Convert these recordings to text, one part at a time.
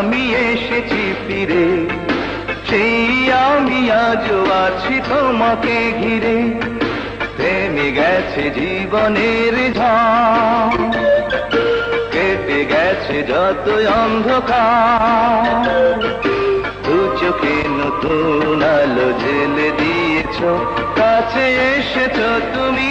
আমি এসেছি ফিরে, সেই আমি আজও আছি তোমাকে ঘিরে। থেমে গেছে জীবনের ঝড়, কেটে গেছে যত অন্ধকার, দু চোখে নতুন আলো জ্বেলে দিয়েছ, কাছে এসেছ তুমি।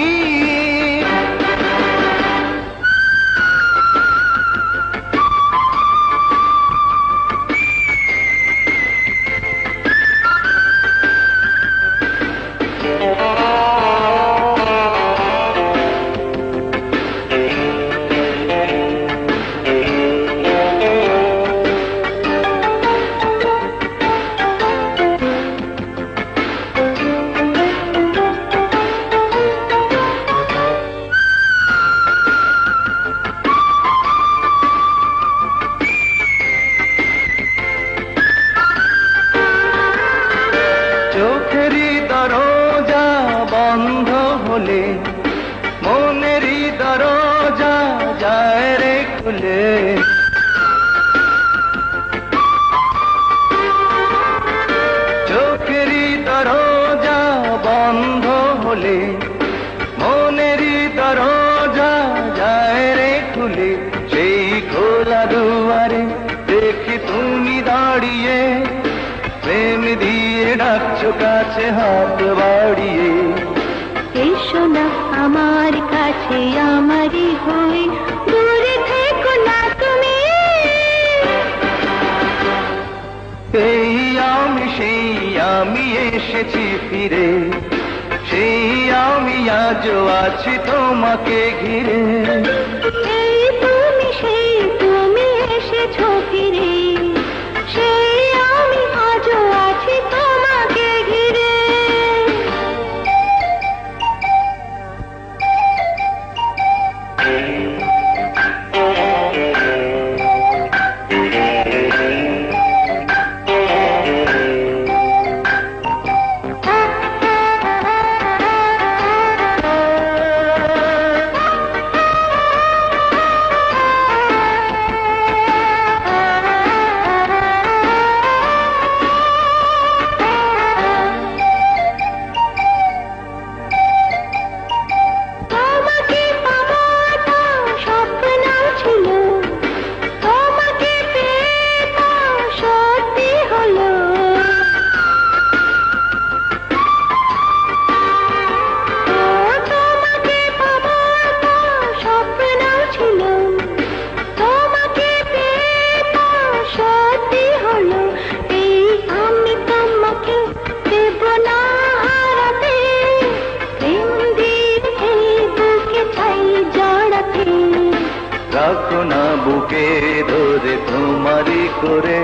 চোখেরই দরজা বন্ধ হলে মনেরই দরজা যায় রে খুলে। চোখেরই দরজা বন্ধ হলে মনেরই দরজা যায় রে খুলে। সেই খোলা দুয়ারে দেখি তুমি দাঁড়িয়ে, প্রেম দিয়ে ডাকছো কাছে হাত বাড়িয়ে। এসো না আমার কাছে আমারই হয়ে, দূরে থেকো না তুমি। এই আমি সেই আমি এসেছি ফিরে, সেই আমি আজও আছি তোমাকে ঘিরে। এই তুমি সেই তুমি এসেছো ফিরে, সেই আমি আজও আছি তোমাকে ঘিরে। রাখো না বুকে ধরে তোমারই করে